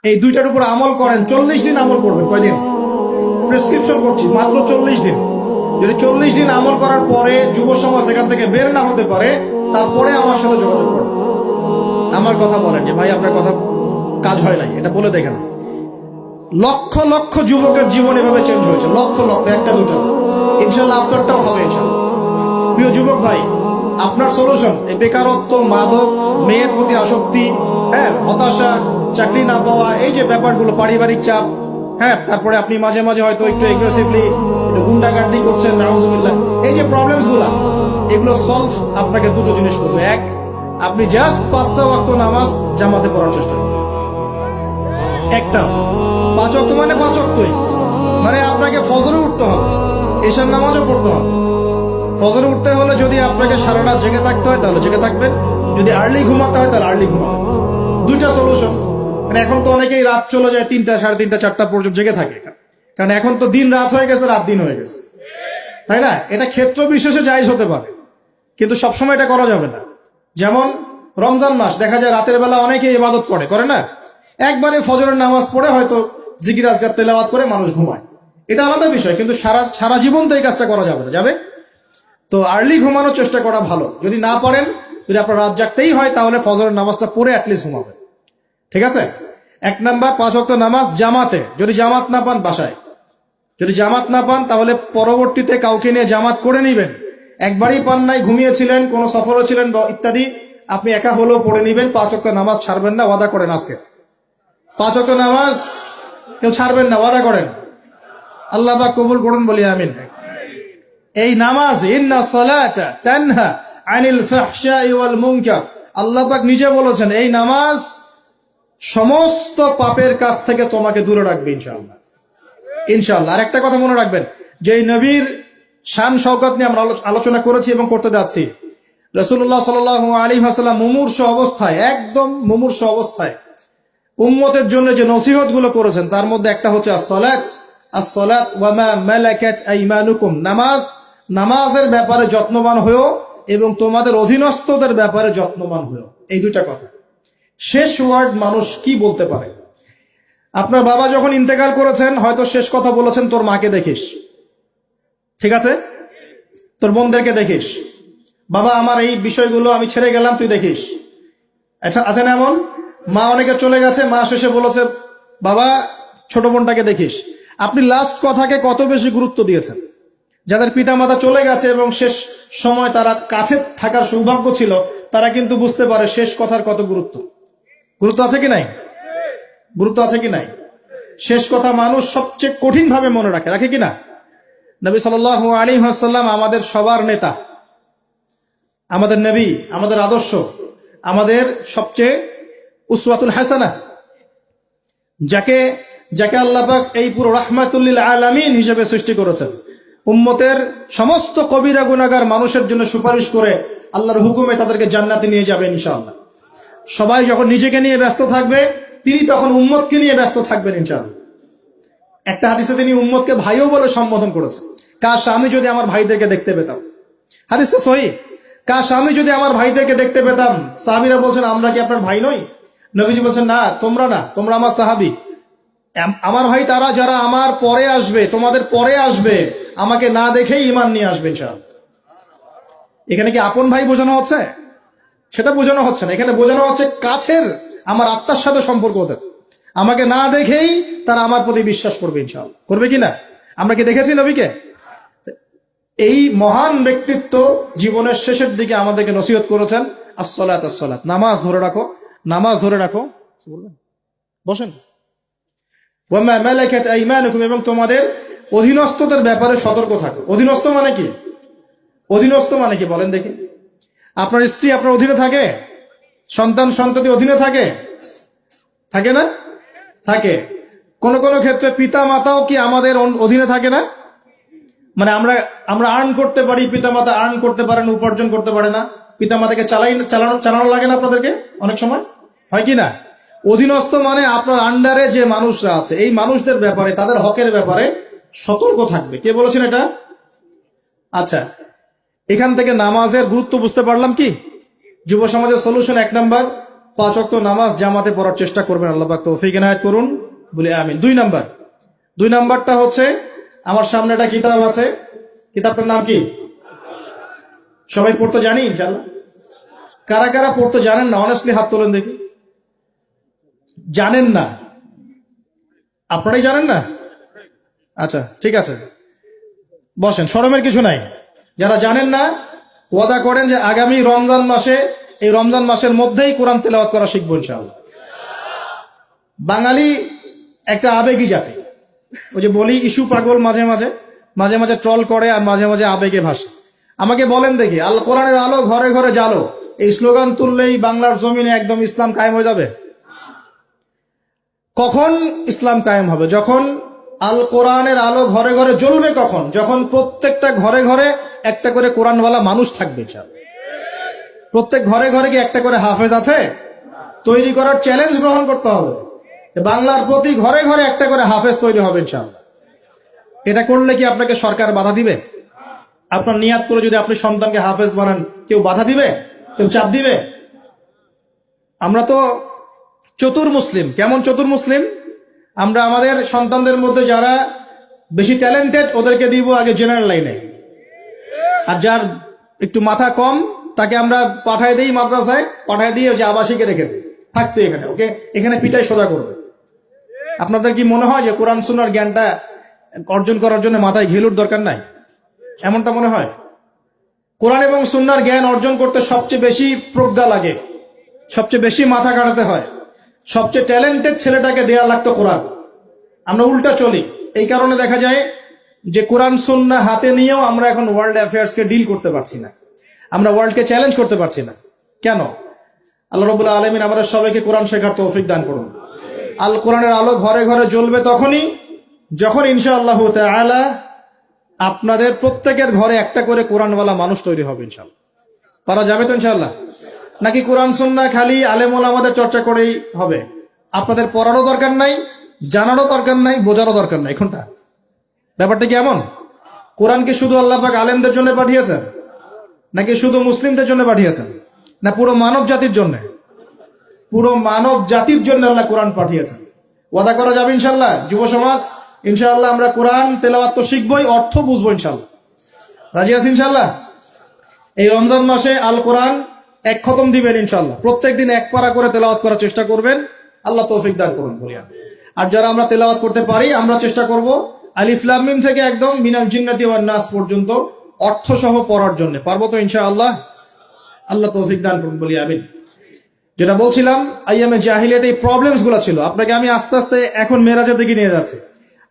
এই দুইটার উপর আমল করেন, 40 দিন আমল করবেন। কয়দিন? প্রেসক্রিপশন করছি, মাত্র 40 দিন। যদি 40 দিন আমল করার পরে যুব সমাজ এখান থেকে বের না হতে পারে, তারপরে আমার সাথে যোগাযোগ করুন। আমার কথা বলেন যে ভাই আপনার কথা কাজ হয় নাই, এটা বলে দেখেন। লক্ষ লক্ষ যুবকের জীবন এভাবে চেঞ্জ হয়েছে, লক্ষ লক্ষ, একটা দুটো। ইনশাল্লাহ আপনারটাও হবে ইনশাল্লাহ। প্রিয় যুবক ভাই, আপনার সলিউশন এই বেকারত্ব, মাদক, মেয়ের প্রতি আসক্তি, হ্যাঁ, হতাশা, চাকরি না পাওয়া, এই যে ব্যাপারগুলো, পারিবারিক চাপ, হ্যাঁ, তারপরে আপনি মাঝে মাঝে হয়তো একটু এগ্রেসিভলি একটু গুন্ডাগার্দি করছেন, নাউজুবিল্লাহ, এই যে প্রবলেমস গুলা, এগুলো সলভ আপনাকে দুটো জিনিস করবে। এক, আপনি জাস্ট 5টা ওয়াক্ত নামাজ জামাতে পড়ার চেষ্টা করুন। একটা 5 ওয়াক্ত মানে 5 ওয়াক্তই, মানে আপনাকে ফজরে উঠতে হবে, এশার নামাজও পড়তে হবে। ফজরে উঠতে হলে যদি আপনাকে সারা রাত জেগে থাকতে হয় তাহলে জেগে থাকবেন, যদি আর্লি ঘুমাতে হয় তাহলে আর্লি ঘুমাবেন। দুইটা সলিউশন। মানে এখন তো অনেকেই রাত চলে যায় 3টা, 3:30, 4টা পর্যন্ত জেগে থাকে, কারণ এখন তো দিন রাত হয়ে গেছে, রাত দিন হয়ে গেছে, তাই না? এটা ক্ষেত্র বিশেষে জায়েজ হতে পারে, কিন্তু সবসময় এটা করা যাবে না। যেমন রমজান মাস, দেখা যায় রাতের বেলা অনেকে ইবাদত করে না, একবারে ফজরের নামাজ পড়ে হয়তো জিকির আজকার তেলাওয়াত করে মানুষ ঘুমায়, এটা আলাদা বিষয়, কিন্তু সারা জীবন তো এই কাজটা করা যাবে না, যাবে? তো আর্লি ঘুমানোর চেষ্টা করা ভালো। যদি না পারেন, যদি আপনার রাত জাগতেই হয়, তাহলে ফজরের নামাজটা পড়ে অ্যাটলিস্ট ঘুমাবেন, ঠিক আছে? 1 নাম্বার, 5 ওয়াক্ত নামাজ জামাতে। যদি জামাত না পান বাসায়, যদি জামাত না পান তাহলে পরবর্তীতে কাউকে নিয়ে জামাত করে নেবেন। একবারই পান নাই, ঘুমিয়েছিলেন, কোনো সফরে ছিলেন বা ইত্যাদি, আপনি একা হলেও পড়ে নেবেন। 5 ওয়াক্ত নামাজ ছাড়বেন না, ওয়াদা করেন আজকে 5 ওয়াক্ত নামাজ কেউ ছাড়বেন না, ওয়াদা করেন। আল্লাহ পাক কবুল করুন, বলি আমিন। এই নামাজ, ইন্না সালাতা তানহা আনিল ফাহশাই ওয়াল মুনকার, আল্লাহ পাক নিজে বলেছেন এই নামাজ সমস্ত পাপের কাছ থেকে তোমাকে দূরে রাখবে ইনশাআল্লাহ, ইনশাআল্লাহ। আর একটা কথা মনে রাখবেন, যে নবীর শান শওকত নিয়ে আমরা আলোচনা করেছি এবং করতে যাচ্ছি, রাসূলুল্লাহ সাল্লাল্লাহু আলাইহি ওয়াসাল্লাম মুমূর্ষু অবস্থায়, একদম মুমূর্ষু অবস্থায় উম্মতের জন্য যে নসিহত গুলো করেছেন, তার মধ্যে একটা হচ্ছে as-salat ওয়া মা মালাকাত আইমানুকুম, নামাজের ব্যাপারে যত্নবান হয়েও এবং তোমাদের অধীনস্থদের ব্যাপারে যত্নবান হয়েও। এই দুইটা কথা। শেষ ওয়ার্ড মানুষ কি বলতে পারে? আপনার বাবা যখন ইন্তেকাল করেছেন, হয়তো শেষ কথা বলেছেন তোর মাকে দেখিস, ঠিক আছে, তোর বোনদেরকে দেখিস, বাবা আমার এই বিষয়গুলো আমি ছেড়ে গেলাম, তুই দেখিস। আচ্ছা, আছে না এমন? মা অনেকে চলে গেছে, মা শেষে বলেছে বাবা ছোট বোনটাকে দেখিস। আপনি লাস্ট কথাকে কত বেশি গুরুত্ব দিয়েছেন? যাদের পিতামাতা চলে গেছে এবং শেষ সময় তারা কাছে থাকার সৌভাগ্য ছিল, তারা কিন্তু বুঝতে পারে শেষ কথার কত গুরুত্ব আছে কি নাই, গুরুত্ব আছে কি নাই। শেষ কথা মানুষ সবচেয়ে কঠিন ভাবে মনে রাখে কি না? নবী সাল্লাল্লাহু আলাইহি ওয়াসাল্লাম আমাদের সবার নেতা, আমাদের নবী, আমাদের আদর্শ, আমাদের সবচেয়ে উসওয়াতুল হাসানা, যাকে আল্লাহ পাক এই পুরো রাহমাতুল লিল আলামিন হিসেবে সৃষ্টি করেছেন। উম্মতের সমস্ত কবিরা গুনাহগার মানুষের জন্য সুপারিশ করে আল্লাহর হুকুমে তাদেরকে জান্নাতে নিয়ে যাবে ইনশাআল্লাহ। সবাই যখন নিজেকে নিয়ে ব্যস্ত থাকবে, তিনি তখন উম্মতকে নিয়ে ব্যস্ত থাকবেন ইনশাআল্লাহ। একটা হাদিসে তিনি উম্মতকে ভাইও বলে সম্বোধন করেছেন। কাশ আমি যদি আমার ভাইদেরকে দেখতে পেতাম, হাদিসটা সহিহ, কাশ আমি যদি আমার ভাইদেরকে দেখতে পেতাম। সাহাবীরা বলছেন আমরা কি আপনার ভাই নই? নবীজি বলছেন না, তোমরা আমার সাহাবী। আমার ভাই তারা যারা আমার পরে আসবে, তোমাদের পরে আসবে, আমাকে না দেখেই ঈমান নিয়ে আসবে ইনশাআল্লাহ। এখানে কি আপন ভাই বোঝানো হচ্ছে? সেটা বোঝানো হচ্ছে না। এখানে বোঝানো হচ্ছে কাছের, আমার আত্মার সাথে সম্পর্ক ওদের। আমাকে না দেখেই তারা আমার প্রতি বিশ্বাস করবে ইনশাআল্লাহ। করবে কিনা? আমরা কি দেখেছি নবীকে? এই মহান ব্যক্তিত্ব জীবনের শেষের দিকে আমাদেরকে নসিহত করেছেন, as-salat, নামাজ ধরে রাখো, নামাজ ধরে রাখো। বসেন। ওয়া মা মালাকাত আইমানুকুম, এবং তোমাদের অধীনস্থদের ব্যাপারে সতর্ক থাকো। অধীনস্থ মানে কি? অধীনস্থ মানে কি বলেন দেখি? আপনার স্ত্রী আপনার অধীনে থাকে? সন্তান সন্ততি অধীনে থাকে না? থাকে। কোন কোন ক্ষেত্রে পিতা মাতাও কি আমাদের অধীনে থাকে না? মানে আমরা আর্ন করতে পারি, পিতা মাতা আর্ন করতে পারেন, উপার্জন করতে পারে না। পিতা মাতাকে চালানো লাগে না আপনাদেরকে অনেক সময়, হয় কি না? অধীনস্থ মানে আপনার আন্ডারে যে মানুষরা আছে, এই মানুষদের ব্যাপারে, তাদের হকের ব্যাপারে সতর্ক থাকবে। কে বলেছেন এটা? আচ্ছা, এখান থেকে নামাজের গুরুত্ব বুঝতে পারলাম কি? যুব সমাজের সলিউশন 1 নাম্বার, 5 ওয়াক্ত নামাজ জামাতে পড়ার চেষ্টা করবেন, আল্লাহ পাক তৌফিক এনায়েত করুন, বলি আমিন। 2 নাম্বারটা হচ্ছে, আমার সামনে একটা কিতাব আছে, কিতাবটার নাম কি? সবাই পড়তে জানি ইনশাআল্লাহ? কারা কারা পড়তে জানেন না অনেস্টলি হাত তোলেন দেখি। জানেন না? আপনারাই জানেন না? আচ্ছা ঠিক আছে, বসেন, শরমের কিছু নাই। যারা জানেন না ওয়াদা করেন যে আগামী রমজান মাসে, এই রমজান মাসের মধ্যেই কোরআন তেলাওয়াত করা শিখবো ইনশাআল্লাহ। বাঙালি একটা আবেগী জাতি, ওই যে বলি ইস্যু পাগল, মাঝে মাঝে ট্রল করে আর মাঝে মাঝে আবেগে ভাসে। আমাকে বলেন দেখি, আল কোরআনের আলো ঘরে ঘরে জালো, এই স্লোগান তুললেই বাংলার জমিনে একদম ইসলাম কায়েম হয়ে যাবে? কখন ইসলাম কায়েম হবে? যখন আল কোরআনের আলো ঘরে ঘরে জ্বলবে। কখন? যখন প্রত্যেকটা ঘরে ঘরে একটা করে কোরআনওয়ালা মানুষ থাকবে। প্রত্যেক ঘরে ঘরে কি একটা করে হাফেজ আছে? তৈরি করার চ্যালেঞ্জ গ্রহণ করতে হবে। বাংলার প্রতি ঘরে ঘরে একটা করে হাফেজ তৈরি হবে ইনশাআল্লাহ। এটা করলে কি আপনাকে সরকার বাধা দিবে? আপনার নিয়াত করে যদি আপনি সন্তানকে হাফেজ বানান, কেউ বাধা দিবে? কেউ চাপ দিবে? আমরা তো চতুর মুসলিম। কেমন চতুর মুসলিম? আমরা আমাদের সন্তানদের মধ্যে যারা বেশি ট্যালেন্টেড ওদেরকে দিব আগে জেনারেল লাইনে, আর যার একটু মাথা কম তাকে আমরা পাঠায় দিই মাদ্রাসায়, পাঠায় দিয়ে যে আবাসিকে রেখে দিই, থাকতো এখানে, ওকে এখানে পিটাই সোজা করবে। আপনাদের কি মনে হয় যে কোরআন সুন্নাহর জ্ঞানটা অর্জন করার জন্য মাথায় ঘিলুর দরকার নাই? এমনটা মনে হয়? কোরআন এবং সুন্নাহর জ্ঞান অর্জন করতে সবচেয়ে বেশি প্রজ্ঞা লাগে, সবচেয়ে বেশি মাথা কাটাতে হয়, সবচেয়ে ট্যালেন্টেড ছেলেটাকে দেয়া লাগতো কোরআন। আমরা উল্টা চলি। এই কারণে দেখা যায় যে কোরআন সুন্নাহ হাতে নিয়েও আমরা এখন ওয়ার্ল্ড অ্যাফেয়ার্সকে ডিল করতে পারছি না, আমরা ওয়ার্ল্ডকে চ্যালেঞ্জ করতে পারছি না। কেন? আল্লাহ রাব্বুল আলামিন আমাদের সবাইকে কোরআন শেখার তৌফিক দান করুন। আল কোরআনের আলো ঘরে ঘরে জ্বলবে তখনই যখন ইনশাআল্লাহ তাআলা আপনাদের প্রত্যেকের ঘরে একটা করে কোরআনওয়ালা মানুষ তৈরি হবে ইনশাআল্লাহ। পারা যাবে তো ইনশাআল্লাহ? নাকি কোরআন সুন্নাহ খালি আলেম ওলামাদের চর্চা করেই হবে? আপনাদের পড়ারও দরকার নাই, জানারও দরকার নাই, বোঝারও দরকার নাই। কোনটা? ব্যাপারটা কি এমন? কোরআনকে শুধু আল্লাহ পাক আলেমদের জন্য পাঠিয়েছেন, নাকি শুধু মুসলিমদের জন্য পাঠিয়েছেন, না পুরো মানব জাতির জন্য? পুরো মানব জাতির জন্য আল্লাহ কোরআন পাঠিয়েছেন। ওয়াদা করা যাবে ইনশাআল্লাহ? যুব সমাজ ইনশাআল্লাহ আমরা কোরআন তেলাওয়াত তো শিখবই, অর্থ বুঝবো ইনশাআল্লাহ। রাজি আছি ইনশাআল্লাহ? এই রমজান মাসে আল কোরআন এক খতম দিবেন ইনশাআল্লাহ। প্রত্যেকদিন এক পারা করে তেলাওয়াত করার চেষ্টা করবেন, আল্লাহ তৌফিক দান করুন বলিয়া। আর যারা আমরা তেলাওয়াত করতে পারি, আমরা চেষ্টা করব আলিফ লাম মিম থেকে একদম মিনাল জিন্নাতি ওয়ান নাস পর্যন্ত অর্থ সহ পড়ার জন্য। পারবো তো ইনশাআল্লাহ? আল্লাহ তৌফিক দান করুন বলি আমিন। যেটা বলছিলাম, আইয়ামে জাহিলিয়াতে এই প্রবলেমস গুলো ছিল, আপনাকে আমি আস্তে আস্তে এখন মেরাজের দিকে নিয়ে যাচ্ছি।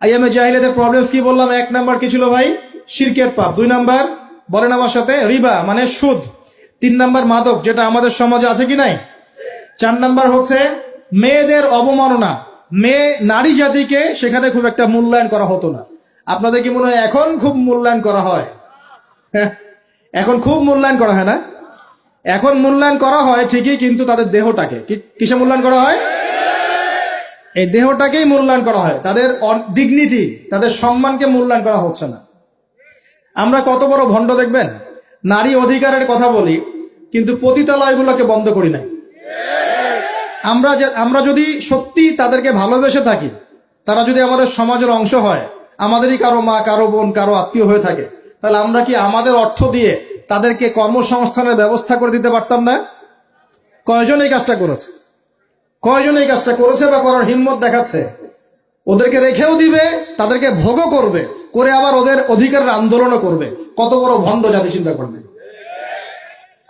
আইয়ামে জাহিলিয়াতের প্রবলেমস কি বললাম? 1 নাম্বার কি ছিল ভাই? শিরকের পাপ। 2 নাম্বার বলেন আমার সাথে, রিবা মানে সুদ। 3 নাম্বার মাদক, যেটা আমাদের সমাজে আছে কি নাই? 4 নাম্বার হচ্ছে মেয়েদের অবমাননা। মেয়ে নারী জাতিকে সেখানে খুব একটা মূল্যায়ন করা হতো না। আপনাদের কি মনে হয় এখন খুব মূল্যায়ন করা হয়? এখন খুব মূল্যায়ন করা হয় না? এখন মূল্যায়ন করা হয় ঠিকই, কিন্তু তাদের দেহটাকে কিসে মূল্যায়ন করা হয়? এই দেহটাকেই মূল্যায়ন করা হয়, তাদের ডিগনিটি, তাদের সম্মানকে মূল্যায়ন করা হচ্ছে না। আমরা কত বড় ভণ্ড দেখবেন। নারী অধিকারের কথা বলি, কিন্তু পতিতালয়গুলোকে বন্ধ করি নাই। আমরা যদি সত্যি তাদেরকে ভালোবেসে থাকি, তারা যদি আমাদের সমাজের অংশ হয়, আমাদেরই কারো মা, কারো বোন, কারো আত্মীয় হয়ে থাকে, তাহলে আমরা কি আমাদের অর্থ দিয়ে তাদেরকে কর্মসংস্থানের ব্যবস্থা করে দিতে পারতাম না? কয়জন এই কাজটা করেছে? কয়জন এই কাজটা করেছে বা করার হিম্মত দেখাচ্ছে? ওদেরকে রেখেও দিবে, তাদেরকে ভোগও করবে, করে আবার ওদের অধিকারের আন্দোলনও করবে। কত বড় ভণ্ড জাতি চিন্তা করবে।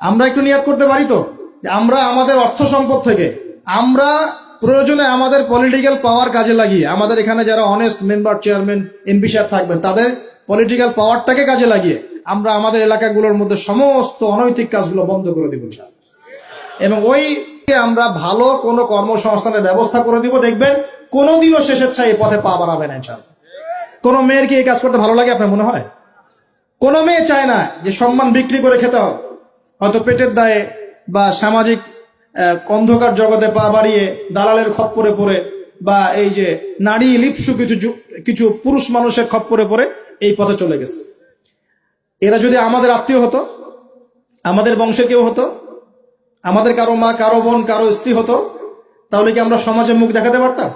আমরা একটু নিয়াত করতে পারি তো যে আমরা আমাদের অর্থ সম্পদ থেকে, আমরা প্রয়োজনে আমাদের পলিটিক্যাল পাওয়ার কাজে লাগিয়ে, আমাদের এখানে যারা অনেস্ট মেম্বার, চেয়ারম্যান, এমপি সাহেব থাকবেন, তাদের পলিটিক্যাল পাওয়ারটাকে কাজে লাগিয়ে আমরা আমাদের এলাকাগুলোর মধ্যে সমস্ত অনৈতিক কাজগুলো বন্ধ করে দিব এবং ওই আমরা ভালো কোনো কর্মসংস্থানের ব্যবস্থা করে দিব। দেখবেন কোনোদিনও শেষেচ্ছায় এই পথে পা বাড়াবে না ইনশাআল্লাহ। কোনো মেয়ের কি এই কাজ করতে ভালো লাগে আপনার মনে হয়? কোনো মেয়ে চায় না যে সম্মান বিক্রি করে খেতে হবে, হয়তো পেটের দায়ে বা সামাজিক অন্ধকার জগতে পা বাড়িয়ে দালালের খপ্পরে পড়ে, বা এই যে নারী লিপসু কিছু পুরুষ মানুষের খপ্পরে পড়ে এই পথে চলে গেছে। এরা যদি আমাদের আত্মীয় হতো, আমাদের বংশের কেউ হতো, আমাদের কারো মা, কারো বোন, কারো স্ত্রী হতো, তাহলে কি আমরা সমাজে মুখ দেখাতে পারতাম?